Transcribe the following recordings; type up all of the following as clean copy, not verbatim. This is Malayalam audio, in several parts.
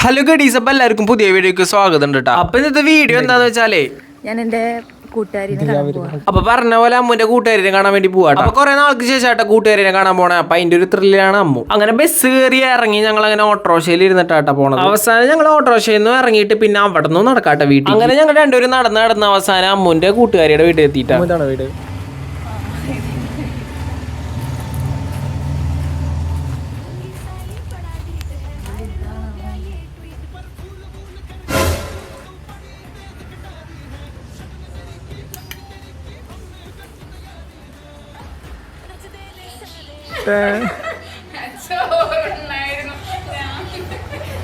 ഹലോ ഗഡീസ്, അപ്പം എല്ലാവർക്കും പുതിയ വീഡിയോക്ക് സ്വാഗതം കേട്ടോ. അപ്പൊ ഇന്നത്തെ വീഡിയോ എന്താന്ന് വെച്ചാലേ ഞാൻ എന്റെ കൂട്ടുകാരിനെ കാണാൻ പോവാ. അപ്പൊ പറഞ്ഞ പോലെ അമ്മുന്റെ കൂട്ടുകാരിനെ കാണാൻ വേണ്ടി പോവാ. അപ്പൊ കുറെ നാൾക്ക് ശേഷം കൂട്ടുകാരിനെ കാണാൻ പോണേ. അപ്പൊ അതിന്റെ ഒരു ത്രില്ലാണ് അമ്മു. അങ്ങനെ ബസ് കയറി ഇറങ്ങി ഞങ്ങൾ അങ്ങനെ ഓട്ടോറിക്ഷയിൽ ഇരുന്നിട്ടാ പോണത്. അവസാനം ഞങ്ങൾ ഓട്ടോറിക്ഷയിൽ നിന്ന് ഇറങ്ങിയിട്ട് പിന്നെ അവിടെ നിന്ന് നടക്കാട്ടെ വീട്ടിൽ. അങ്ങനെ ഞങ്ങൾ രണ്ടുപേരും നടന്ന് അവസാനം അമ്മുന്റെ കൂട്ടുകാരിയുടെ വീട്ടിൽ എത്തിയിട്ടാണ് വീട്.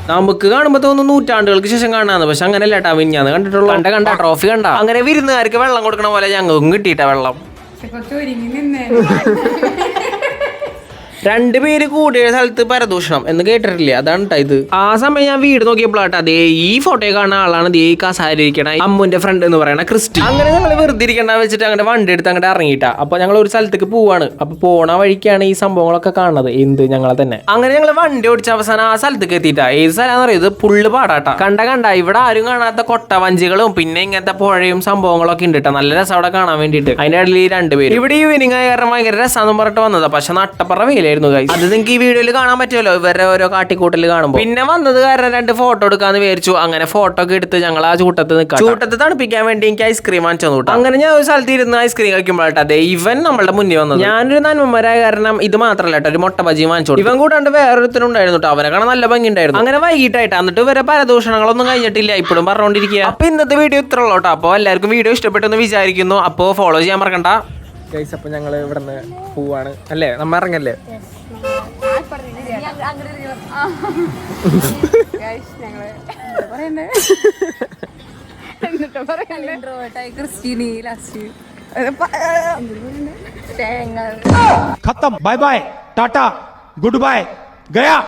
നമുക്ക് കാണുമ്പോ തോന്നുന്നു നൂറ്റാണ്ടുകൾക്ക് ശേഷം കാണാന്ന്, പക്ഷെ അങ്ങനെയല്ല കേട്ടാ. മിഞ്ഞാന്ന് കണ്ടിട്ടുള്ളൂ. കണ്ട ട്രോഫി കണ്ട. അങ്ങനെ വിരുന്നുകാർക്ക് വെള്ളം കൊടുക്കണ പോലെ ഞങ്ങൾക്കും കിട്ടിയിട്ടാ വെള്ളം. രണ്ടുപേര് കൂടിയ സ്ഥലത്ത് പരദൂഷണം എന്ന് കേട്ടിട്ടില്ലേ? അതാണ് ഇത്. ആ സമയം ഞാൻ വീട് നോക്കിയപ്പോഴാട്ടെ അതേ ഈ ഫോട്ടോയിൽ കാണുന്ന ആളാണ് ദേ കസാരിക്കണ അമ്മുന്റെ ഫ്രണ്ട് എന്ന് പറയുന്ന ക്രിസ്റ്റി. അങ്ങനെ ഞങ്ങൾ വെറുതെ ഇരിക്കണ്ട വെച്ചിട്ട് അങ്ങനെ വണ്ടി എടുത്ത് അങ്ങോട്ട് ഇറങ്ങിയിട്ടാ. അപ്പൊ ഞങ്ങൾ ഒരു സ്ഥലത്തേക്ക് പോവാണ്. അപ്പൊ പോണ വഴിക്കാണ് ഈ സംഭവങ്ങളൊക്കെ കാണുന്നത്. ഞങ്ങളെ തന്നെ. അങ്ങനെ ഞങ്ങൾ വണ്ടി ഓടിച്ച അവസാനം ആ സ്ഥലത്തേക്ക് എത്തിയിട്ടാ. ഏത് സ്ഥലം അറിയത്? പുള്ള് പാടാട്ടാ. കണ്ട ഇവിടെ ആരും കാണാത്ത കൊട്ടവഞ്ചികളും പിന്നെ ഇങ്ങനത്തെ പുഴയും സംഭവങ്ങളൊക്കെ ഉണ്ട് കേട്ടോ. നല്ല രസം അവിടെ കാണാൻ വേണ്ടിയിട്ട്. അതിന്റെ ഇടയിൽ രണ്ടുപേരും ഇവിടെ ഈവനിങ് ആയ കാരണം ഭയങ്കര രസം പറഞ്ഞിട്ട് വന്നതാ. പക്ഷെ നട്ടപ്പറ വെയിലായിരുന്നു. അത് നിങ്ങൾക്ക് ഈ വീഡിയോയിൽ കാണാൻ പറ്റുമല്ലോ, ഇവരെ ഓരോ കാട്ടിക്കൂട്ടൽ കാണുമ്പോൾ. പിന്നെ വന്നത് കാരണം 2 ഫോട്ടോ എടുക്കാന്ന് വിചാരിച്ചു. അങ്ങനെ ഫോട്ടോ ഒക്കെ എടുത്ത് ഞങ്ങൾ ആ ചൂട്ടത്ത് നിൽക്കാം. ചൂട്ടത്ത് തണുപ്പിക്കാൻ വേണ്ടി എനിക്ക് ഐസ്ക്രീം വാങ്ങിച്ചു തന്നു. അങ്ങനെ ഞാൻ ഒരു സ്ഥലത്ത് ഇരുന്ന് ഐസ്ക്രീം കഴിക്കുമ്പോഴാട്ടെ അതെ ഇവൻ നമ്മളുടെ മുന്നിൽ വന്നത്. ഞാനൊരു നന്മമാരായ കാരണം ഇത് മാത്രമല്ല കേട്ടോ, ഒരു മുട്ട ബജി വാങ്ങിച്ചു. ഇവൻ കൂടാണ്ട് വേറൊരുത്തനുണ്ടായിരുന്നു കേട്ടോ. അവനെ കാണാൻ നല്ല ഭംഗി ഉണ്ടായിരുന്നു. അങ്ങനെ വൈകിട്ടായിട്ട് എന്നിട്ട് ഇവരെ പരദൂഷണങ്ങളൊന്നും കഴിഞ്ഞിട്ടില്ല, ഇപ്പോഴും പറഞ്ഞുകൊണ്ടിരിക്കുക. അപ്പൊ ഇന്നത്തെ വീഡിയോ ഇത്ര ഉള്ളൂ കേട്ടോ. അപ്പോൾ എല്ലാവർക്കും വീഡിയോ ഇഷ്ടപ്പെട്ടെന്ന് വിചാരിക്കുന്നു. അപ്പോൾ ഫോളോ ചെയ്യാൻ മറക്കണ്ട ഗൈസ്. അപ്പൊ ഞങ്ങൾ ഇവിടുന്ന് പോവാണ് അല്ലേ, നമ്മ ഇറങ്ങല്ലേ? खत्म, bye bye, tata, good bye, गया.